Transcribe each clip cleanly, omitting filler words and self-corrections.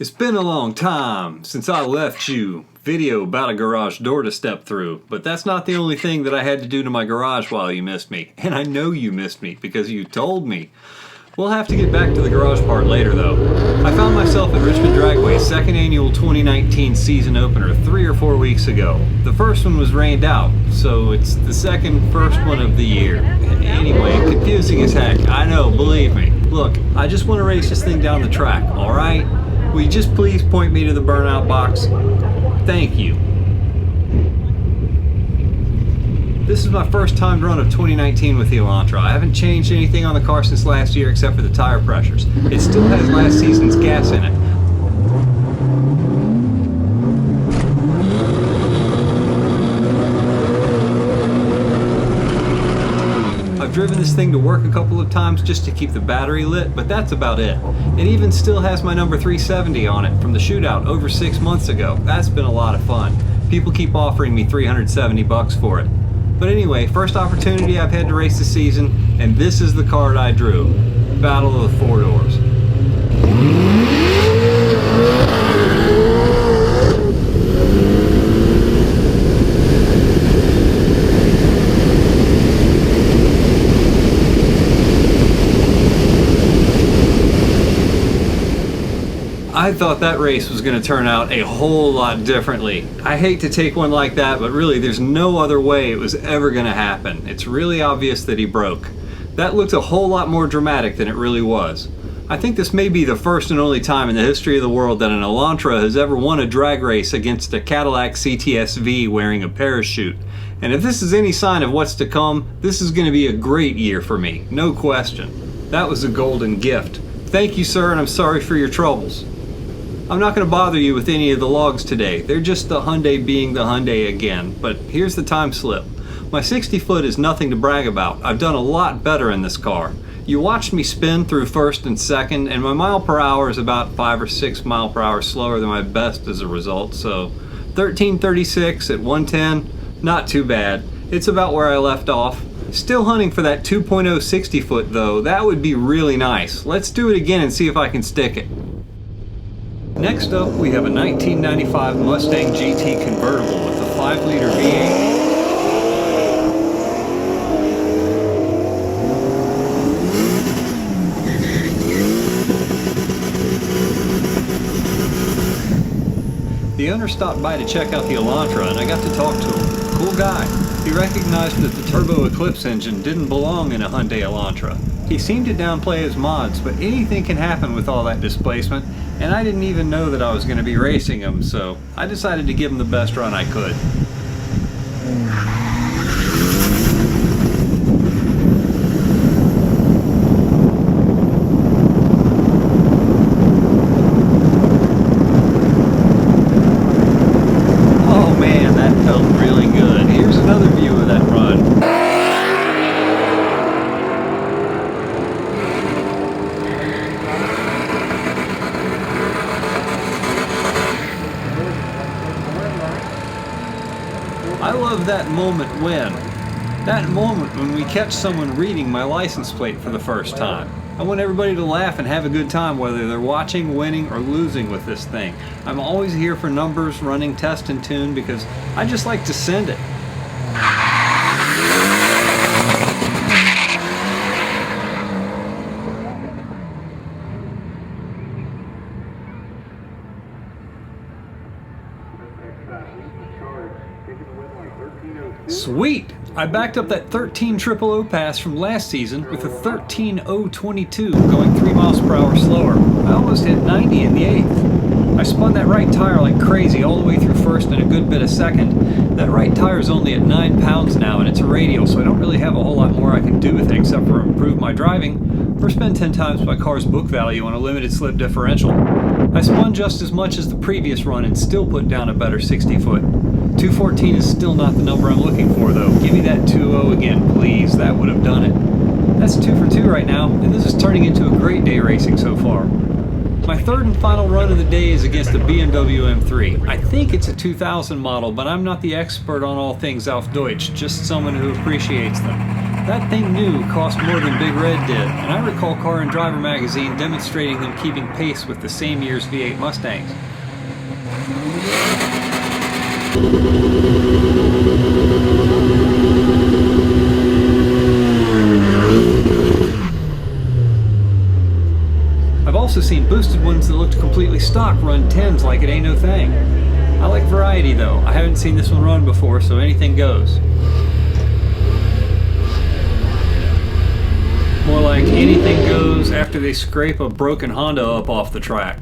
It's been a long time since I left you video about a garage door to step through, but that's not the only thing that I had to do to my garage while you missed me. And I know you missed me because you told me. We'll have to get back to the garage part later though. I found myself at Richmond Dragway's second annual 2019 season opener 3 or 4 weeks ago. The first one was rained out, so it's the first one of the year. Anyway, confusing as heck, I know, believe me. Look, I just want to race this thing down the track, alright? Will you just please point me to the burnout box? Thank you. This is my first timed run of 2019 with the Elantra. I haven't changed anything on the car since last year except for the tire pressures. It still has last season's gas in it. I've driven this thing to work a couple of times just to keep the battery lit, but that's about it. It even still has my number 370 on it from the shootout over 6 months ago. That's been a lot of fun. People keep offering me $370 for it. But anyway, first opportunity I've had to race this season, and this is the card I drew. Battle of the Four Doors. I thought that race was going to turn out a whole lot differently. I hate to take one like that, but really there's no other way it was ever going to happen. It's really obvious that he broke. That looked a whole lot more dramatic than it really was. I think this may be the first and only time in the history of the world that an Elantra has ever won a drag race against a Cadillac CTS-V wearing a parachute. And if this is any sign of what's to come, this is going to be a great year for me, no question. That was a golden gift. Thank you, sir, and I'm sorry for your troubles. I'm not going to bother you with any of the logs today. They're just the Hyundai being the Hyundai again, but here's the time slip. My 60 foot is nothing to brag about. I've done a lot better in this car. You watched me spin through first and second, and my mile per hour is about 5 or 6 mile per hour slower than my best as a result, so 1336 at 110, not too bad. It's about where I left off. Still hunting for that 2.0 60 foot though. That would be really nice. Let's do it again and see if I can stick it. Next up, we have a 1995 Mustang GT convertible with a 5-liter V8. The owner stopped by to check out the Elantra and I got to talk to him. Cool guy. He recognized that the Turbo Eclipse engine didn't belong in a Hyundai Elantra. He seemed to downplay his mods, but anything can happen with all that displacement, and I didn't even know that I was going to be racing him, so I decided to give him the best run I could. Oh man, that felt really good. Here's another view of that run. I love that moment when we catch someone reading my license plate for the first time. I want everybody to laugh and have a good time whether they're watching, winning, or losing with this thing. I'm always here for numbers, running, test, and tune because I just like to send it. Sweet! I backed up that 1300 pass from last season with a 13022 going 3 miles per hour slower. I almost hit 90 in the 8th. I spun that right tire like crazy all the way through first and a good bit of second. That right tire is only at 9 pounds now and it's a radial, so I don't really have a whole lot more I can do with it except for improve my driving or spend 10 times my car's book value on a limited slip differential. I spun just as much as the previous run and still put down a better 60 foot. 214 is still not the number I'm looking for though. Give me that 2.0 again, please. That would have done it. That's 2 for 2 right now, and this is turning into a great day racing so far. My third and final run of the day is against the BMW M3. I think it's a 2000 model, but I'm not the expert on all things auf Deutsch, just someone who appreciates them. That thing new cost more than Big Red did, and I recall Car and Driver magazine demonstrating them keeping pace with the same year's V8 Mustangs. I've also seen boosted ones that looked completely stock run 10s like it ain't no thing. I like variety though. I haven't seen this one run before, so anything goes. More like anything goes after they scrape a broken Honda up off the track.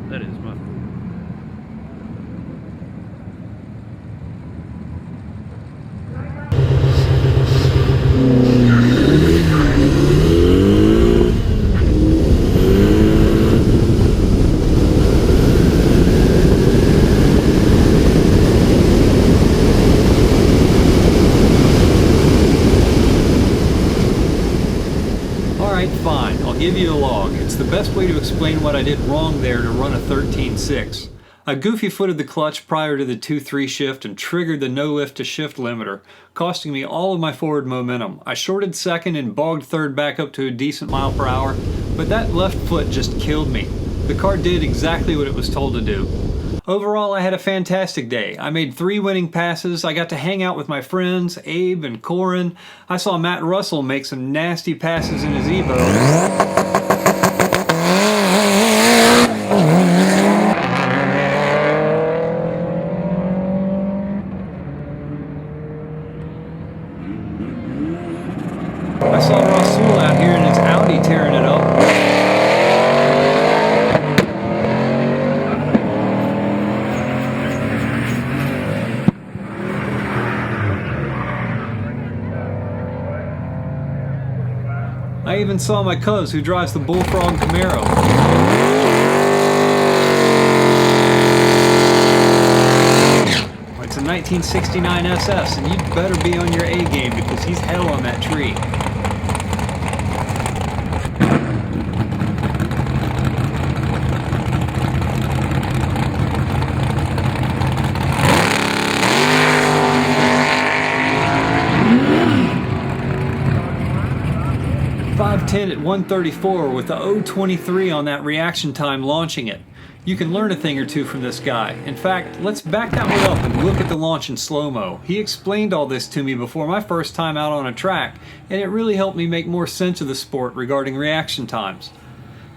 That is my... Alright, fine. I'll give you a log. It's the best way to explain what I did wrong there to run a 13.6. I goofy-footed the clutch prior to the 2-3 shift and triggered the no-lift to shift limiter, costing me all of my forward momentum. I shorted second and bogged third back up to a decent mile per hour, but that left foot just killed me. The car did exactly what it was told to do. Overall, I had a fantastic day. I made 3 winning passes, I got to hang out with my friends, Abe and Corin. I saw Matt Russell make some nasty passes in his Evo. I saw Rasul out here in his Audi tearing it up. I even saw my cuz who drives the Bullfrog Camaro. It's a 1969 SS, and you'd better be on your A game because he's hell on that tree. .510 at 134 with the 023 on that reaction time launching it. You can learn a thing or two from this guy. In fact, let's back that one up and look at the launch in slow-mo. He explained all this to me before my first time out on a track, and it really helped me make more sense of the sport regarding reaction times.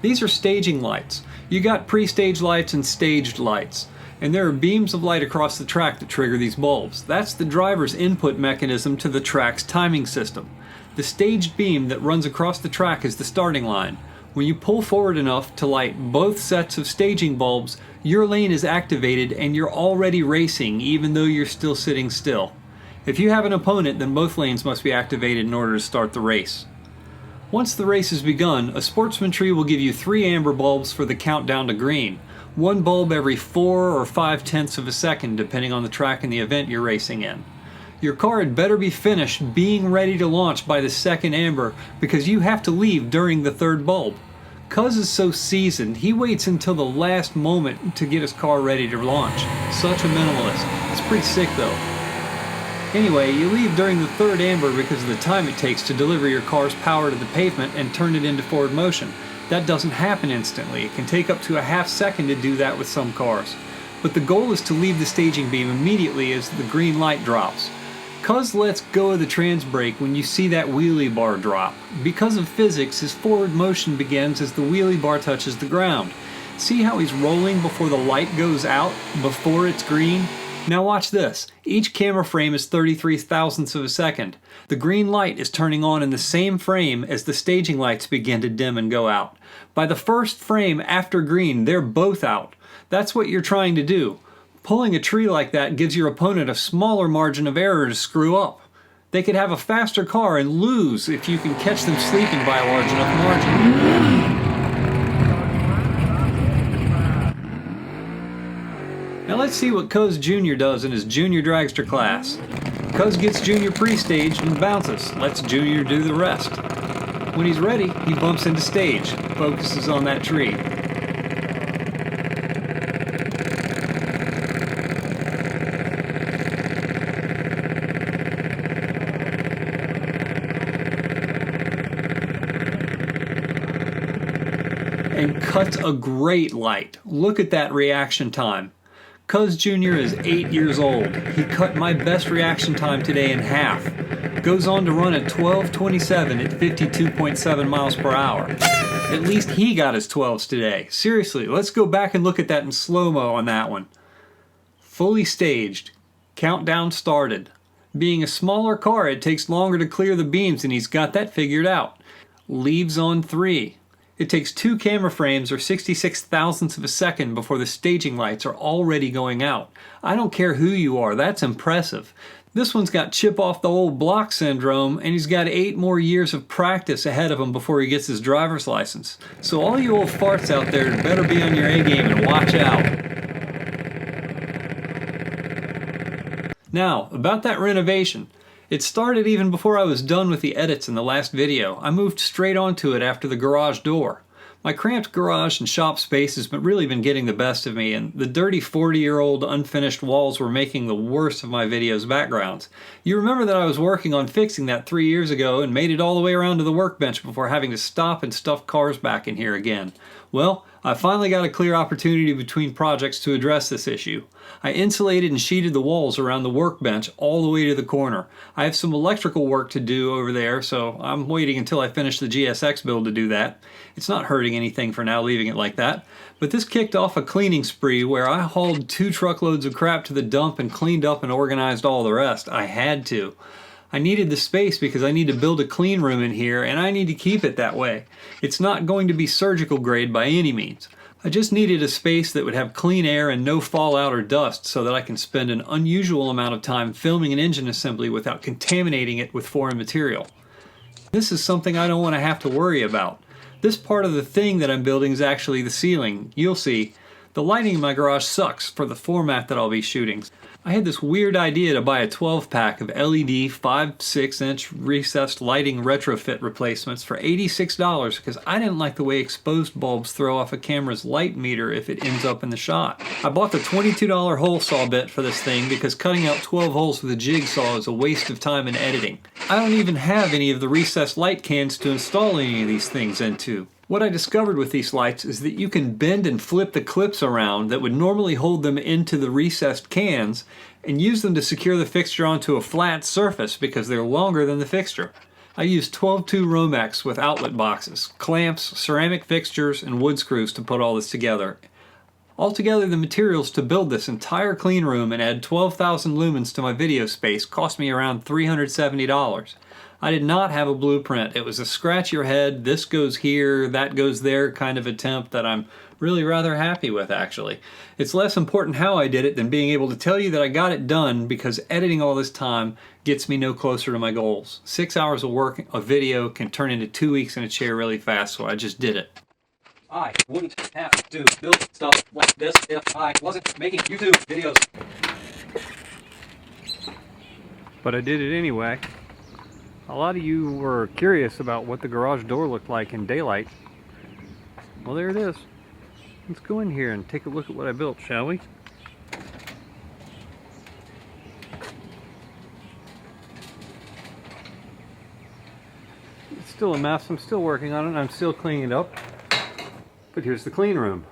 These are staging lights. You got pre-stage lights and staged lights. And there are beams of light across the track that trigger these bulbs. That's the driver's input mechanism to the track's timing system. The staged beam that runs across the track is the starting line. When you pull forward enough to light both sets of staging bulbs, your lane is activated and you're already racing even though you're still sitting still. If you have an opponent, then both lanes must be activated in order to start the race. Once the race has begun, a sportsman tree will give you 3 amber bulbs for the countdown to green. 1 bulb every 4 or 5/10ths of a second depending on the track and the event you're racing in. Your car had better be finished being ready to launch by the 2nd amber because you have to leave during the 3rd bulb. Cuz is so seasoned, he waits until the last moment to get his car ready to launch. Such a minimalist. It's pretty sick though. Anyway, you leave during the 3rd amber because of the time it takes to deliver your car's power to the pavement and turn it into forward motion. That doesn't happen instantly. It can take up to a half second to do that with some cars. But the goal is to leave the staging beam immediately as the green light drops. Cuz lets go of the trans brake when you see that wheelie bar drop. Because of physics, his forward motion begins as the wheelie bar touches the ground. See how he's rolling before the light goes out, before it's green? Now watch this. Each camera frame is 33 thousandths of a second. The green light is turning on in the same frame as the staging lights begin to dim and go out. By the first frame after green, they're both out. That's what you're trying to do. Pulling a tree like that gives your opponent a smaller margin of error to screw up. They could have a faster car and lose if you can catch them sleeping by a large enough margin. Now let's see what Cuz Jr. does in his Junior Dragster class. Cuz gets Junior pre-staged and bounces, lets Junior do the rest. When he's ready, he bumps into stage, focuses on that tree. And cuts a great light. Look at that reaction time. Cuz Jr. is 8 years old. He cut my best reaction time today in half. Goes on to run at 12:27 at 52.7 miles per hour. At least he got his 12s today. Seriously, let's go back and look at that in slow-mo on that one. Fully staged. Countdown started. Being a smaller car, it takes longer to clear the beams, and he's got that figured out. Leaves on 3. It takes 2 camera frames or 66 thousandths of a second before the staging lights are already going out. I don't care who you are, that's impressive. This one's got chip off the old block syndrome, and he's got 8 more years of practice ahead of him before he gets his driver's license. So all you old farts out there better be on your A game and watch out. Now, about that renovation. It started even before I was done with the edits in the last video. I moved straight onto it after the garage door. My cramped garage and shop space has really been getting the best of me, and the dirty 40-year-old unfinished walls were making the worst of my video's backgrounds. You remember that I was working on fixing that 3 years ago and made it all the way around to the workbench before having to stop and stuff cars back in here again. Well, I finally got a clear opportunity between projects to address this issue. I insulated and sheeted the walls around the workbench all the way to the corner. I have some electrical work to do over there, so I'm waiting until I finish the GSX build to do that. It's not hurting anything for now, leaving it like that. But this kicked off a cleaning spree where I hauled 2 truckloads of crap to the dump and cleaned up and organized all the rest. I had to. I needed the space because I need to build a clean room in here, and I need to keep it that way. It's not going to be surgical grade by any means. I just needed a space that would have clean air and no fallout or dust so that I can spend an unusual amount of time filming an engine assembly without contaminating it with foreign material. This is something I don't want to have to worry about. This part of the thing that I'm building is actually the ceiling. You'll see. The lighting in my garage sucks for the format that I'll be shooting. I had this weird idea to buy a 12-pack of LED 5/6-inch recessed lighting retrofit replacements for $86 because I didn't like the way exposed bulbs throw off a camera's light meter if it ends up in the shot. I bought the $22 hole saw bit for this thing because cutting out 12 holes with a jigsaw is a waste of time in editing. I don't even have any of the recessed light cans to install any of these things into. What I discovered with these lights is that you can bend and flip the clips around that would normally hold them into the recessed cans and use them to secure the fixture onto a flat surface because they're longer than the fixture. I used 12-2 Romex with outlet boxes, clamps, ceramic fixtures, and wood screws to put all this together. Altogether, the materials to build this entire clean room and add 12,000 lumens to my video space cost me around $370. I did not have a blueprint. It was a scratch your head, this goes here, that goes there kind of attempt that I'm really rather happy with, actually. It's less important how I did it than being able to tell you that I got it done because editing all this time gets me no closer to my goals. 6 hours of work, a video can turn into 2 weeks in a chair really fast, so I just did it. I wouldn't have to build stuff like this if I wasn't making YouTube videos. But I did it anyway. A lot of you were curious about what the garage door looked like in daylight. Well, there it is. Let's go in here and take a look at what I built, shall we? It's still a mess. I'm still working on it. I'm still cleaning it up. But here's the clean room.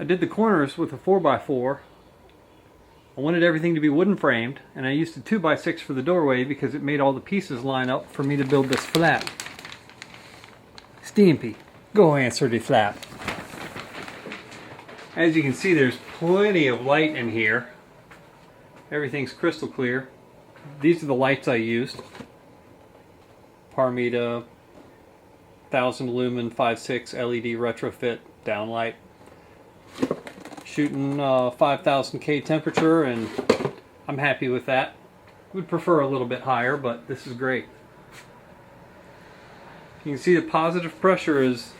I did the corners with a 4x4. I wanted everything to be wooden framed, and I used a 2x6 for the doorway because it made all the pieces line up for me to build this flap. Stimpy, go answer the flap. As you can see, there's plenty of light in here. Everything's crystal clear. These are the lights I used. Parmita 1000 lumen 5.6 LED retrofit downlight. Shooting 5000K temperature, and I'm happy with that. Would prefer a little bit higher, but this is great. You can see the positive pressure is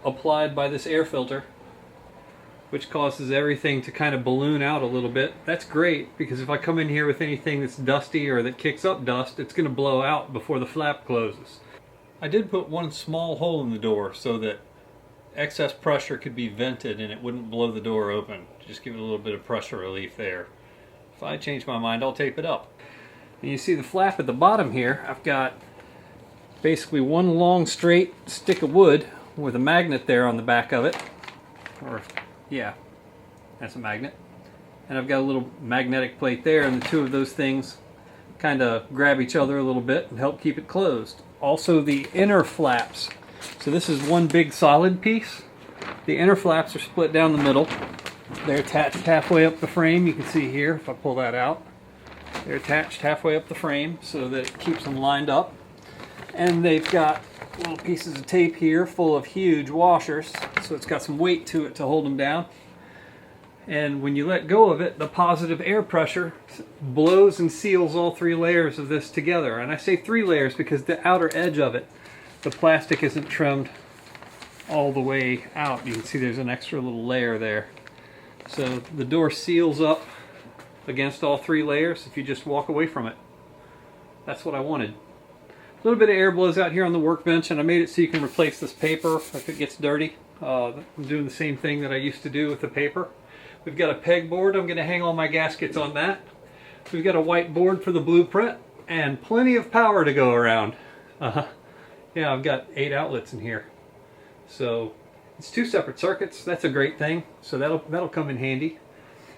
applied by this air filter, which causes everything to kind of balloon out a little bit. That's great, because if I come in here with anything that's dusty or that kicks up dust, it's going to blow out before the flap closes. I did put one small hole in the door so that excess pressure could be vented and it wouldn't blow the door open. Just give it a little bit of pressure relief there. If I change my mind, I'll tape it up. And you see the flap at the bottom here. I've got basically one long straight stick of wood with a magnet there on the back of it. Or yeah, that's a magnet. And I've got a little magnetic plate there, and the two of those things kind of grab each other a little bit and help keep it closed. Also the inner flaps. So this is one big solid piece. The inner flaps are split down the middle. They're attached halfway up the frame. You can see here, if I pull that out, they're attached halfway up the frame so that it keeps them lined up. And they've got little pieces of tape here full of huge washers, so it's got some weight to it to hold them down. And when you let go of it, the positive air pressure blows and seals all three layers of this together. And I say three layers because the outer edge of it, the plastic isn't trimmed all the way out. You can see there's an extra little layer there. So the door seals up against all three layers if you just walk away from it. That's what I wanted. A little bit of air blows out here on the workbench, and I made it so you can replace this paper if it gets dirty. I'm doing the same thing that I used to do with the paper. We've got a pegboard. I'm going to hang all my gaskets on that. We've got a white board for the blueprint and plenty of power to go around. Yeah, I've got 8 outlets in here. So it's 2 separate circuits. That's a great thing. So that'll come in handy.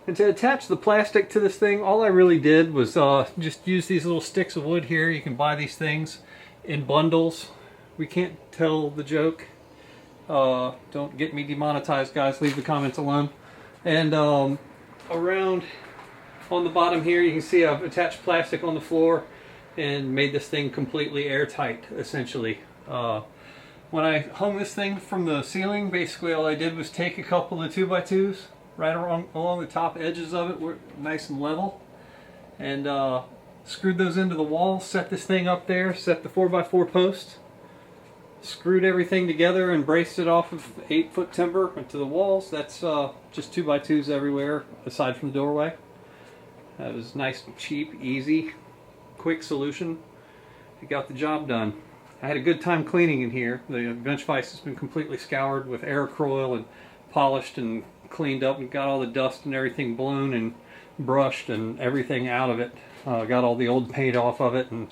And to attach the plastic to this thing, all I really did was just use these little sticks of wood here. You can buy these things in bundles. We can't tell the joke. Don't get me demonetized, guys. Leave the comments alone. And around on the bottom here, you can see I've attached plastic on the floor and made this thing completely airtight, essentially. When I hung this thing from the ceiling, basically all I did was take a couple of 2x2s right along the top edges of it, were nice and level, and screwed those into the wall, set this thing up there, set the 4x4 post, screwed everything together and braced it off of 8-foot timber into the walls. That's just 2x2s everywhere aside from the doorway. That was nice, cheap, easy, quick solution. It got the job done. I had a good time cleaning in here. The bench vise has been completely scoured with Recaro and polished and cleaned up, and got all the dust and everything blown and brushed and everything out of it. Got all the old paint off of it, and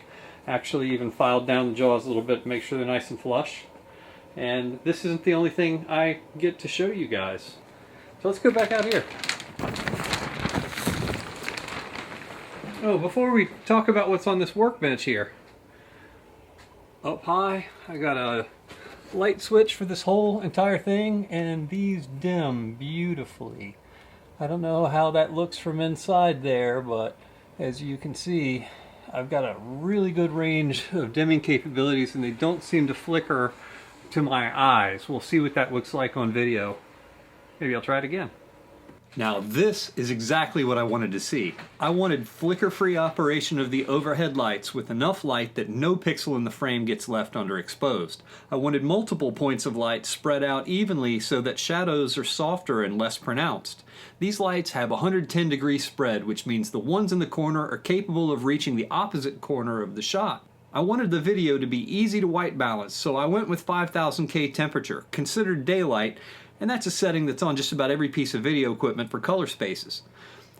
actually even filed down the jaws a little bit to make sure they're nice and flush. And this isn't the only thing I get to show you guys. So let's go back out here. Oh, before we talk about what's on this workbench here. Up high, I got a light switch for this whole entire thing, and these dim beautifully. I don't know how that looks from inside there, but as you can see, I've got a really good range of dimming capabilities, and they don't seem to flicker to my eyes. We'll see what that looks like on video. Maybe I'll try it again. Now this is exactly what I wanted to see. I wanted flicker-free operation of the overhead lights with enough light that no pixel in the frame gets left underexposed. I wanted multiple points of light spread out evenly so that shadows are softer and less pronounced. These lights have 110-degree spread, which means the ones in the corner are capable of reaching the opposite corner of the shot. I wanted the video to be easy to white balance, so I went with 5000K temperature, considered daylight, and that's a setting that's on just about every piece of video equipment for color spaces.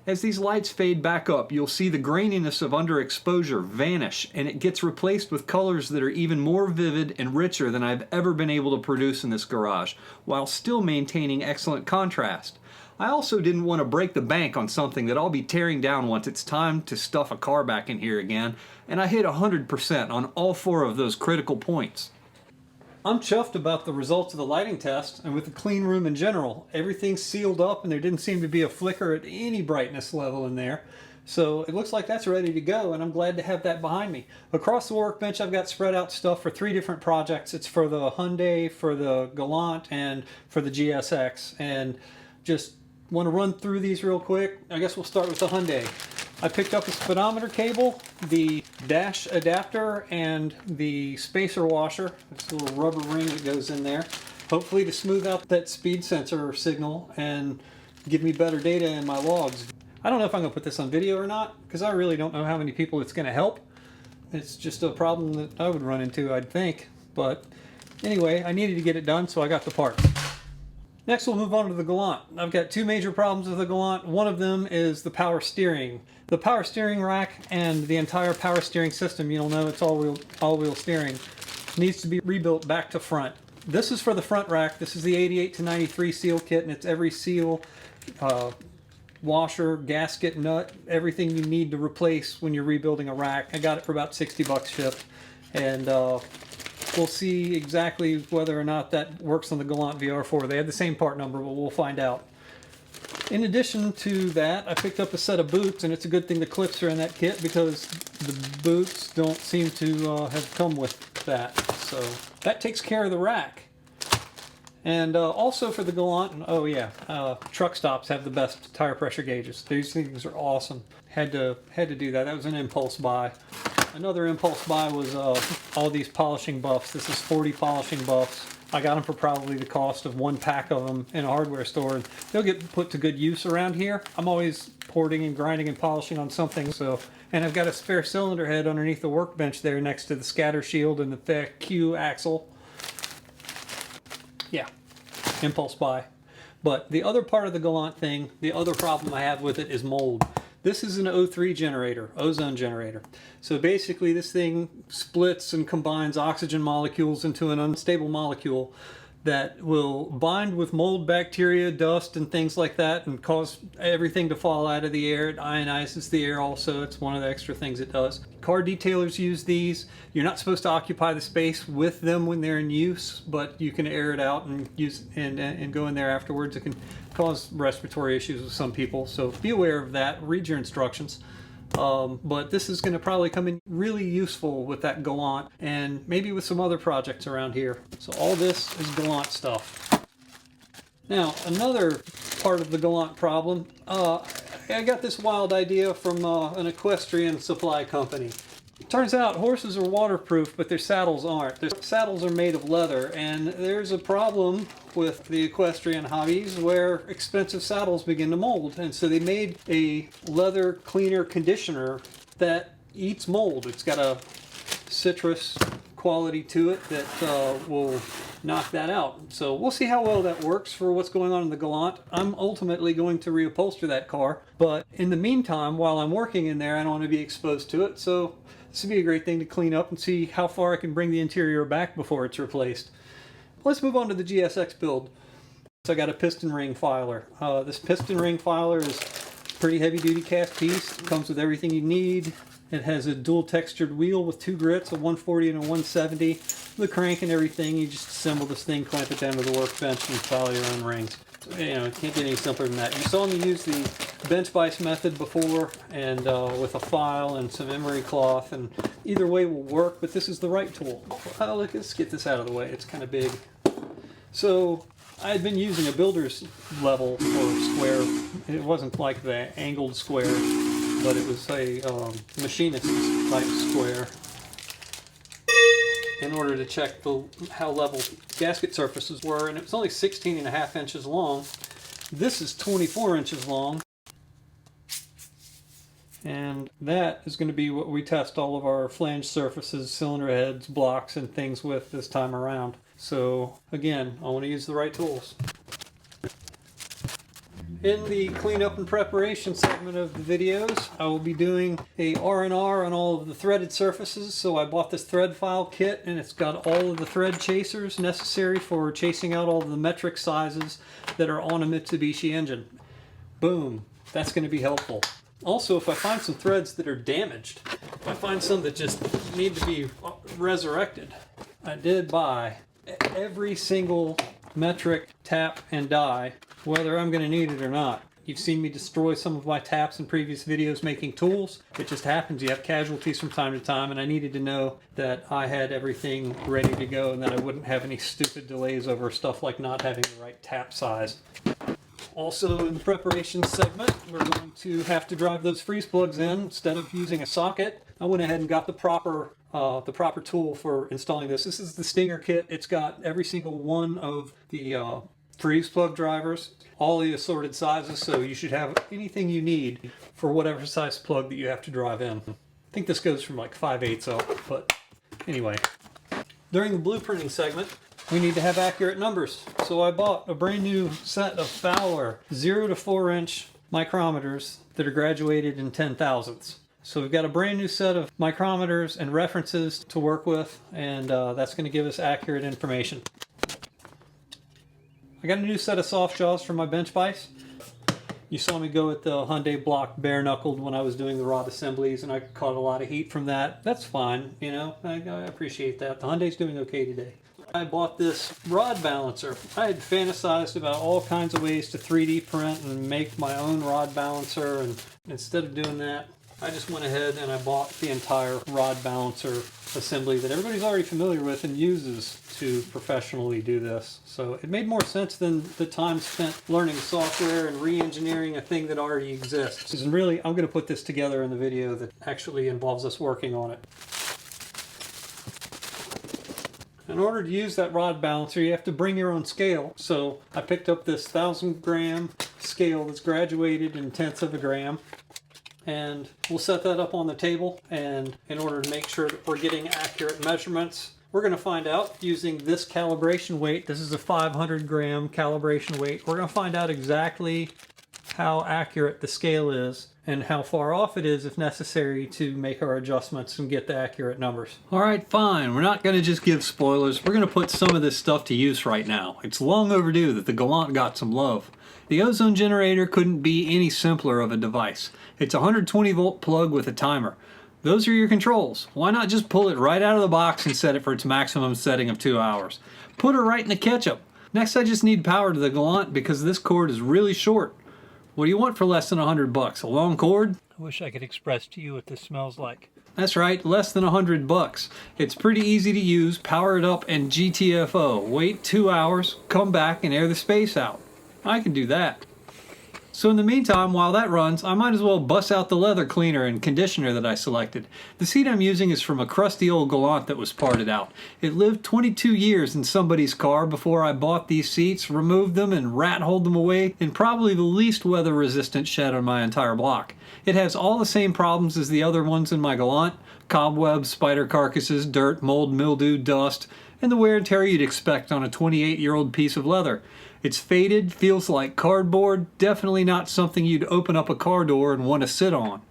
As these lights fade back up, you'll see the graininess of underexposure vanish, and it gets replaced with colors that are even more vivid and richer than I've ever been able to produce in this garage, while still maintaining excellent contrast. I also didn't want to break the bank on something that I'll be tearing down once it's time to stuff a car back in here again, and I hit 100% on all 4 of those critical points. I'm chuffed about the results of the lighting test, and with the clean room in general. Everything's sealed up and there didn't seem to be a flicker at any brightness level in there. So it looks like that's ready to go, and I'm glad to have that behind me. Across the workbench, I've got spread out stuff for 3 different projects. It's for the Hyundai, for the Galant, and for the GSX. And just want to run through these real quick. I guess we'll start with the Hyundai. I picked up a speedometer cable, the dash adapter, and the spacer washer. This little rubber ring that goes in there. Hopefully to smooth out that speed sensor signal and give me better data in my logs. I don't know if I'm going to put this on video or not, because I really don't know how many people it's going to help. It's just a problem that I would run into, I'd think. But anyway, I needed to get it done, so I got the part. Next, we'll move on to the Galant. I've got 2 major problems with the Galant. One of them is the power steering. The power steering rack and the entire power steering system, you'll know it's all-wheel steering, needs to be rebuilt back to front. This is for the front rack. This is the 88 to 93 seal kit, and it's every seal, washer, gasket, nut, everything you need to replace when you're rebuilding a rack. I got it for about 60 bucks shipped, and we'll see exactly whether or not that works on the Galant VR4. They have the same part number, but we'll find out. In addition to that, I picked up a set of boots, and it's a good thing the clips are in that kit because the boots don't seem to have come with that. So that takes care of the rack. And also for the Galant, oh yeah, truck stops have the best tire pressure gauges. These things are awesome. Had to do that. That was an impulse buy. Another impulse buy was all these polishing buffs. This is 40 polishing buffs. I got them for probably the cost of 1 pack of them in a hardware store. And they'll get put to good use around here. I'm always porting and grinding and polishing on something. And I've got a spare cylinder head underneath the workbench there next to the scatter shield and the Q axle. Yeah, impulse buy. But the other part of the Galant thing, the other problem I have with it is mold. This is an O3 generator, ozone generator. So basically this thing splits and combines oxygen molecules into an unstable molecule that will bind with mold, bacteria, dust, and things like that and cause everything to fall out of the air. It ionizes the air also. It's one of the extra things it does. Car detailers use these. You're not supposed to occupy the space with them when they're in use, but you can air it out and use and go in there afterwards. It can cause respiratory issues with some people, so be aware of that. Read your instructions. But this is going to probably come in really useful with that Galant and maybe with some other projects around here. So all this is Galant stuff. Now, another part of the Galant problem, I got this wild idea from an equestrian supply company. Turns out horses are waterproof, but their saddles aren't. Their saddles are made of leather, and there's a problem with the equestrian hobbies where expensive saddles begin to mold. And so they made a leather cleaner conditioner that eats mold. It's got a citrus quality to it that will knock that out. So we'll see how well that works for what's going on in the Galant. I'm ultimately going to reupholster that car, but in the meantime, while I'm working in there, I don't want to be exposed to it. So this would be a great thing to clean up and see how far I can bring the interior back before it's replaced. Let's move on to the GSX build. So I got a piston ring filer. This piston ring filer is a pretty heavy duty cast piece. It comes with everything you need. It has a dual textured wheel with 2 grits, a 140 and a 170. The crank and everything, you just assemble this thing, clamp it down to the workbench, and file your own rings. So, you know, it can't get any simpler than that. You saw me use the bench vise method before, and with a file and some emery cloth, and either way will work, but this is the right tool. Let's get this out of the way. It's kind of big. So I had been using a builder's level or square. It wasn't like the angled square, but it was a machinist type square in order to check how level gasket surfaces were, and it was only 16.5 inches long. This is 24 inches long, and that is going to be what we test all of our flange surfaces, cylinder heads, blocks, and things with this time around. So again, I want to use the right tools. In the cleanup and preparation segment of the videos, I will be doing a R&R on all of the threaded surfaces. So I bought this thread file kit, and it's got all of the thread chasers necessary for chasing out all of the metric sizes that are on a Mitsubishi engine. Boom, that's going to be helpful. Also, if I find some threads that are damaged, if I find some that just need to be resurrected, I did buy every single metric tap and die, whether I'm going to need it or not. You've seen me destroy some of my taps in previous videos making tools. It just happens, you have casualties from time to time, and I needed to know that I had everything ready to go and that I wouldn't have any stupid delays over stuff like not having the right tap size. Also in the preparation segment, we're going to have to drive those freeze plugs in instead of using a socket. I went ahead and got the proper tool for installing this. This is the Stinger kit. It's got every single one of the freeze plug drivers, all the assorted sizes, so you should have anything you need for whatever size plug that you have to drive in. I think this goes from like 5/8 up, but anyway. During the blueprinting segment, we need to have accurate numbers. So I bought a brand new set of Fowler 0 to 4 inch micrometers that are graduated in 10,000ths. So we've got a brand new set of micrometers and references to work with, and that's going to give us accurate information. I got a new set of soft jaws for my bench vise. You saw me go with the Hyundai block bare knuckled when I was doing the rod assemblies, and I caught a lot of heat from that. That's fine, you know, I appreciate that. The Hyundai's doing okay today. I bought this rod balancer. I had fantasized about all kinds of ways to 3D print and make my own rod balancer, and instead of doing that, I just went ahead and I bought the entire rod balancer assembly that everybody's already familiar with and uses to professionally do this. So it made more sense than the time spent learning software and re-engineering a thing that already exists. And really, I'm going to put this together in the video that actually involves us working on it. In order to use that rod balancer, you have to bring your own scale. So I picked up this 1,000-gram scale that's graduated in tenths of a gram. And we'll set that up on the table, and in order to make sure that we're getting accurate measurements, we're going to find out using this calibration weight. This is a 500-gram calibration weight. We're going to find out exactly how accurate the scale is and how far off it is if necessary to make our adjustments and get the accurate numbers. Alright, fine. We're not going to just give spoilers. We're going to put some of this stuff to use right now. It's long overdue that the Galant got some love. The Ozone generator couldn't be any simpler of a device. It's a 120 volt plug with a timer. Those are your controls. Why not just pull it right out of the box and set it for its maximum setting of 2 hours? Put her right in the ketchup. Next, I just need power to the Galant because this cord is really short. What do you want for less than $100? A long cord? I wish I could express to you what this smells like. That's right, less than $100. It's pretty easy to use. Power it up and GTFO. Wait 2 hours, come back and air the space out. I can do that. So in the meantime, while that runs, I might as well bust out the leather cleaner and conditioner that I selected. The seat I'm using is from a crusty old Galant that was parted out. It lived 22 years in somebody's car before I bought these seats, removed them, and rat-holed them away in probably the least weather-resistant shed on my entire block. It has all the same problems as the other ones in my Galant: cobwebs, spider carcasses, dirt, mold, mildew, dust, and the wear and tear you'd expect on a 28-year-old piece of leather. It's faded, feels like cardboard, definitely not something you'd open up a car door and want to sit on.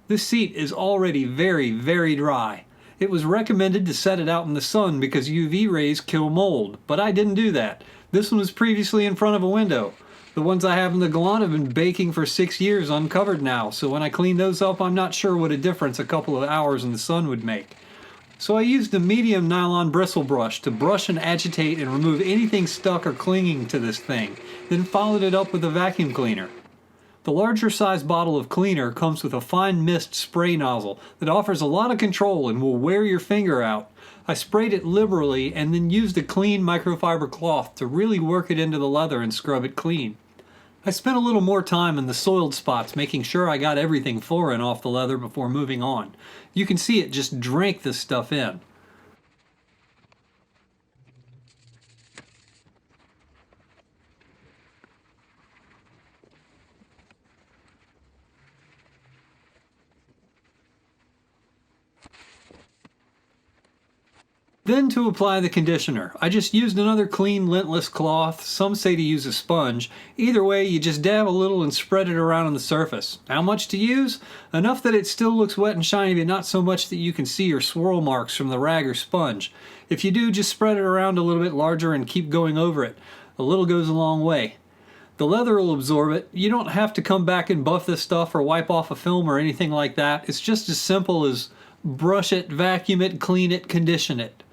This seat is already very, very dry. It was recommended to set it out in the sun because UV rays kill mold, but I didn't do that. This one was previously in front of a window. The ones I have in the Galant have been baking for 6 years uncovered now, so when I clean those up, I'm not sure what a difference a couple of hours in the sun would make. So I used a medium nylon bristle brush to brush and agitate and remove anything stuck or clinging to this thing, then followed it up with a vacuum cleaner. The larger size bottle of cleaner comes with a fine mist spray nozzle that offers a lot of control and will wear your finger out. I sprayed it liberally and then used a clean microfiber cloth to really work it into the leather and scrub it clean. I spent a little more time in the soiled spots making sure I got everything foreign off the leather before moving on. You can see it just drank this stuff in. Then to apply the conditioner, I just used another clean lintless cloth. Some say to use a sponge. Either way, you just dab a little and spread it around on the surface. How much to use? Enough that it still looks wet and shiny, but not so much that you can see your swirl marks from the rag or sponge. If you do, just spread it around a little bit larger and keep going over it. A little goes a long way. The leather will absorb it. You don't have to come back and buff this stuff or wipe off a film or anything like that. It's just as simple as brush it, vacuum it, clean it, condition it.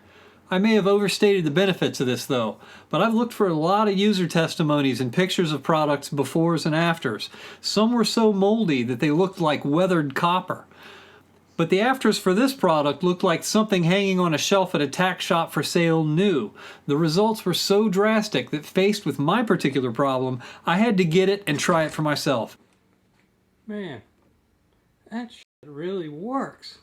I may have overstated the benefits of this though, but I've looked for a lot of user testimonies and pictures of products befores and afters. Some were so moldy that they looked like weathered copper. But the afters for this product looked like something hanging on a shelf at a tack shop for sale new. The results were so drastic that faced with my particular problem, I had to get it and try it for myself. Man, that shit really works.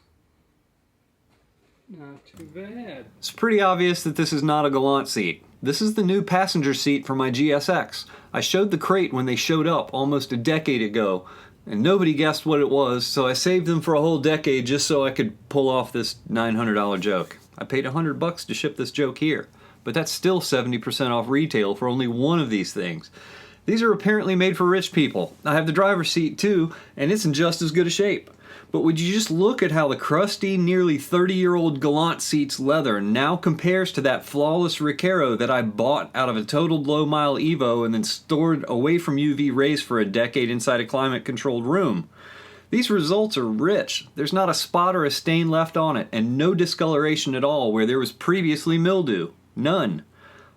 Not too bad. It's pretty obvious that this is not a Galant seat. This is the new passenger seat for my GSX. I showed the crate when they showed up almost a decade ago, and nobody guessed what it was, so I saved them for a whole decade just so I could pull off this $900 joke. I paid $100 to ship this joke here, but that's still 70% off retail for only one of these things. These are apparently made for rich people. I have the driver's seat too, and it's in just as good a shape. But would you just look at how the crusty, nearly 30-year-old Galant seat's leather now compares to that flawless Recaro that I bought out of a totaled low-mile Evo and then stored away from UV rays for a decade inside a climate-controlled room. These results are rich. There's not a spot or a stain left on it, and no discoloration at all where there was previously mildew. None.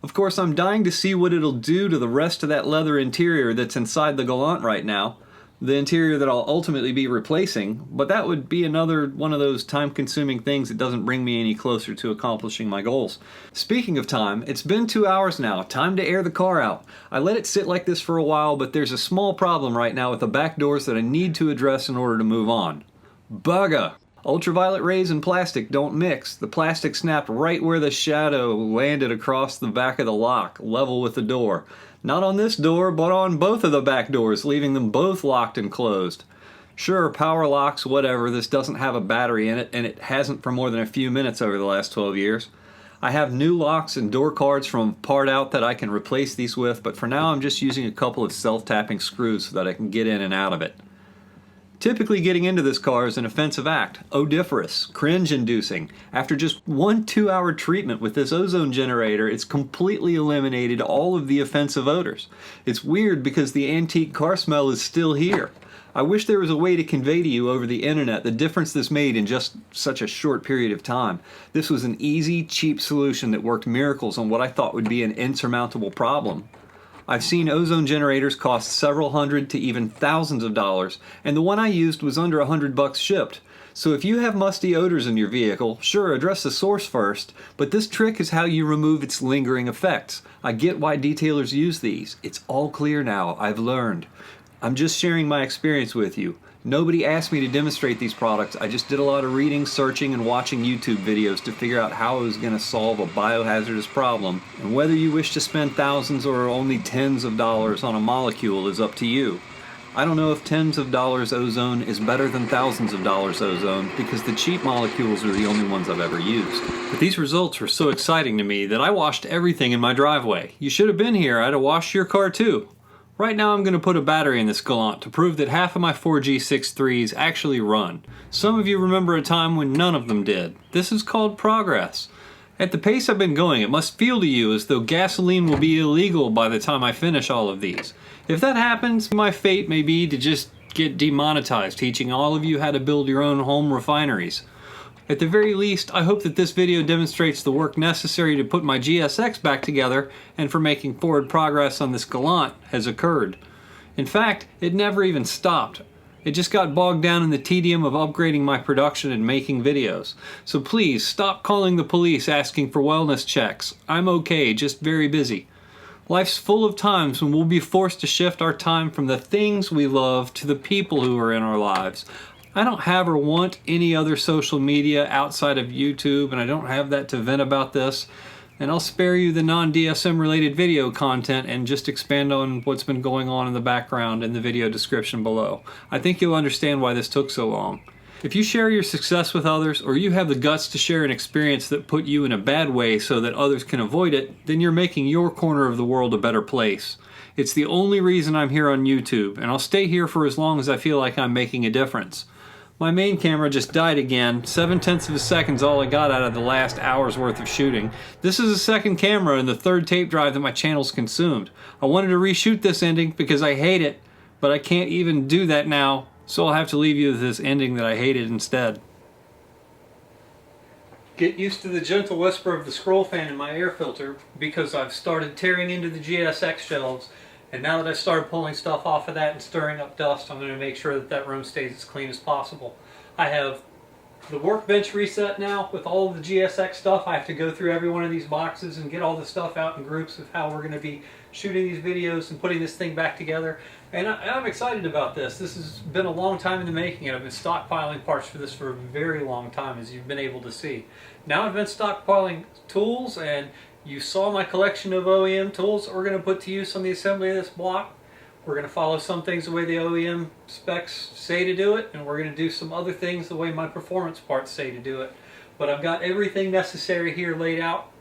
Of course, I'm dying to see what it'll do to the rest of that leather interior that's inside the Galant right now. The interior that I'll ultimately be replacing, but that would be another one of those time-consuming things that doesn't bring me any closer to accomplishing my goals. Speaking of time, it's been 2 hours now. Time to air the car out. I let it sit like this for a while, but there's a small problem right now with the back doors that I need to address in order to move on. Bugga! Ultraviolet rays and plastic don't mix. The plastic snapped right where the shadow landed across the back of the lock, level with the door. Not on this door, but on both of the back doors, leaving them both locked and closed. Sure, power locks, whatever, this doesn't have a battery in it, and it hasn't for more than a few minutes over the last 12 years. I have new locks and door cards from part out that I can replace these with, but for now I'm just using a couple of self-tapping screws so that I can get in and out of it. Typically getting into this car is an offensive act, odoriferous, cringe-inducing. After just 1 2-hour treatment with this ozone generator, it's completely eliminated all of the offensive odors. It's weird because the antique car smell is still here. I wish there was a way to convey to you over the internet the difference this made in just such a short period of time. This was an easy, cheap solution that worked miracles on what I thought would be an insurmountable problem. I've seen ozone generators cost several hundred to even thousands of dollars, and the one I used was under $100 shipped. So if you have musty odors in your vehicle, sure, address the source first, but this trick is how you remove its lingering effects. I get why detailers use these. It's all clear now. I've learned. I'm just sharing my experience with you. Nobody asked me to demonstrate these products. I just did a lot of reading, searching, and watching YouTube videos to figure out how I was going to solve a biohazardous problem. And whether you wish to spend thousands or only tens of dollars on a molecule is up to you. I don't know if tens of dollars ozone is better than thousands of dollars ozone because the cheap molecules are the only ones I've ever used. But these results were so exciting to me that I washed everything in my driveway. You should have been here. I'd have washed your car too. Right now I'm going to put a battery in this Galant to prove that half of my 4G63s actually run. Some of you remember a time when none of them did. This is called progress. At the pace I've been going, it must feel to you as though gasoline will be illegal by the time I finish all of these. If that happens, my fate may be to just get demonetized, teaching all of you how to build your own home refineries. At the very least, I hope that this video demonstrates the work necessary to put my GSX back together and for making forward progress on this Galant has occurred. In fact, it never even stopped. It just got bogged down in the tedium of upgrading my production and making videos. So please, stop calling the police asking for wellness checks. I'm okay, just very busy. Life's full of times when we'll be forced to shift our time from the things we love to the people who are in our lives. I don't have or want any other social media outside of YouTube, and I don't have that to vent about this. And I'll spare you the non-DSM related video content and just expand on what's been going on in the background in the video description below. I think you'll understand why this took so long. If you share your success with others, or you have the guts to share an experience that put you in a bad way so that others can avoid it, then you're making your corner of the world a better place. It's the only reason I'm here on YouTube, and I'll stay here for as long as I feel like I'm making a difference. My main camera just died again. 7/10 of a second's all I got out of the last hour's worth of shooting. This is the second camera and the third tape drive that my channel's consumed. I wanted to reshoot this ending because I hate it, but I can't even do that now, so I'll have to leave you with this ending that I hated instead. get used to the gentle whisper of the scroll fan in my air filter because I've started tearing into the GSX shelves, and now that I've started pulling stuff off of that and stirring up dust, I'm going to make sure that that room stays as clean as possible. I have the Workbench reset now with all of the GSX stuff. I have to go through every one of these boxes and get all the stuff out in groups of how we're going to be shooting these videos and putting this thing back together. And I'm excited about this. This has been a long time in the making, and I've been stockpiling parts for this for a very long time, as you've been able to see. Now I've been stockpiling tools, and you saw my collection of OEM tools that we're going to put to use on the assembly of this block. We're going to follow some things the way the OEM specs say to do it, and we're going to do some other things the way my performance parts say to do it. But I've got everything necessary here laid out.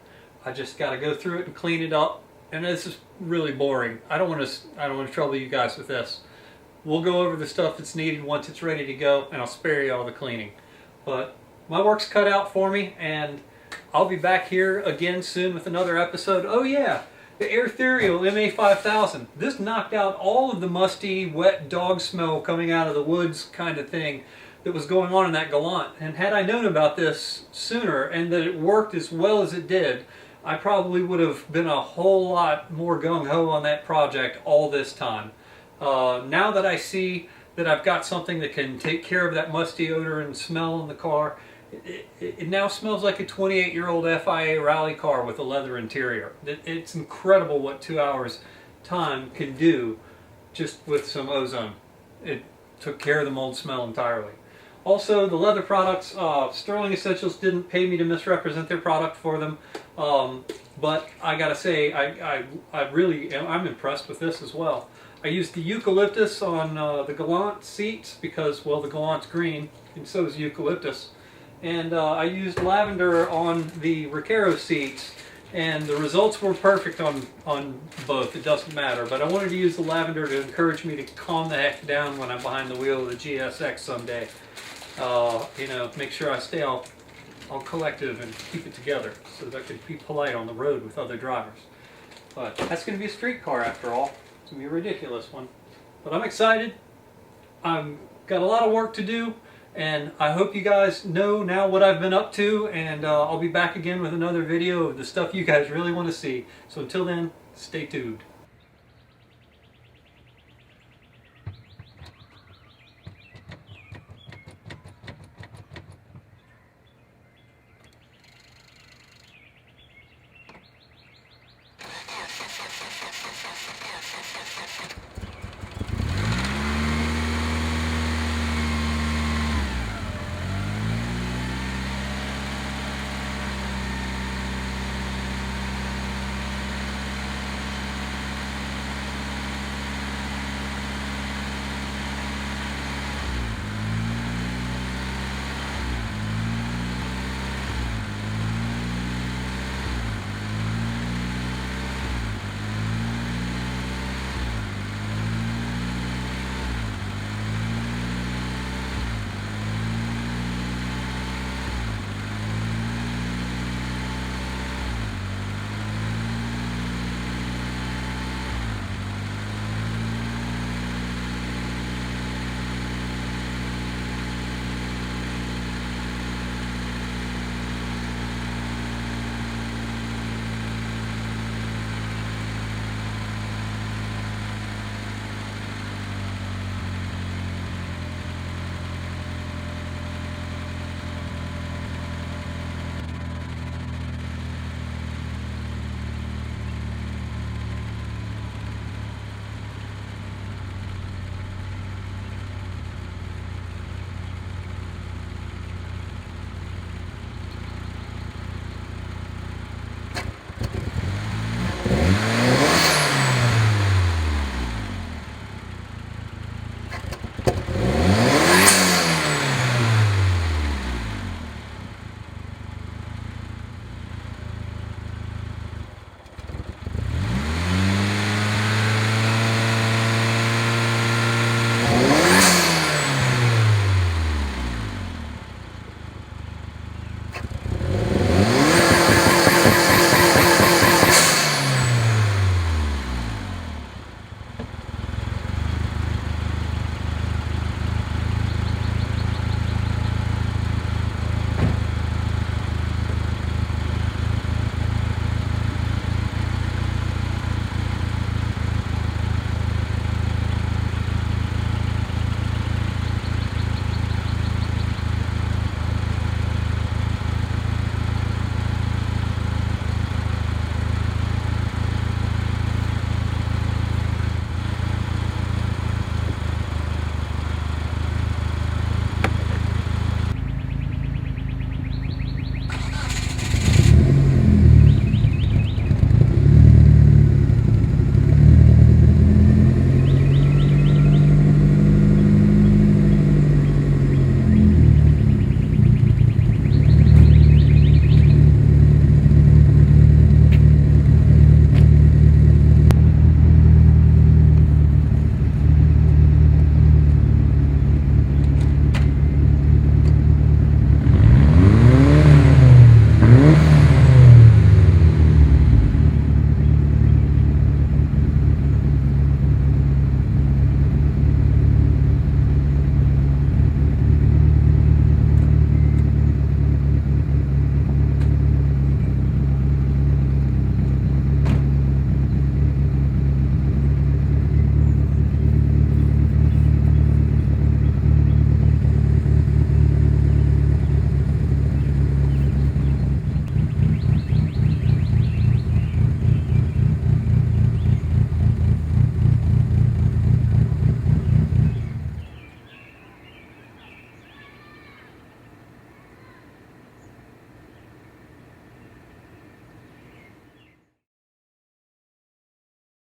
I just got to go through it and clean it up. And this is really boring. I don't want to trouble you guys with this. We'll go over the stuff that's needed once it's ready to go, and I'll spare you all the cleaning. But my work's cut out for me, and I'll be back here again soon with another episode. Oh yeah, the Aethereal MA5000. This knocked out all of the musty, wet dog smell coming out of the woods kind of thing that was going on in that Galant. And had I known about this sooner and that it worked as well as it did, I probably would have been a whole lot more gung-ho on that project all this time. Now that I see that I've got something that can take care of that musty odor and smell in the car, it now smells like a 28-year-old FIA rally car with a leather interior. It's incredible what 2 hours time can do just with some ozone. It took care of the mold smell entirely. Also, the leather products, Sterling Essentials didn't pay me to misrepresent their product for them, but I gotta say, I'm impressed with this as well. I used the eucalyptus on the Galant seats because, well, the Galant's green, and so is eucalyptus. And I used lavender on the Recaro seats, and the results were perfect on both. It doesn't matter, but I wanted to use the lavender to encourage me to calm the heck down when I'm behind the wheel of the GSX someday. You know, make sure I stay all collective and keep it together so that I can be polite on the road with other drivers. But that's going to be a street car after all. It's going to be a ridiculous one. But I'm excited. I've got a lot of work to do, and I hope you guys know now what I've been up to, and I'll be back again with another video of the stuff you guys really want to see. So until then, stay tuned.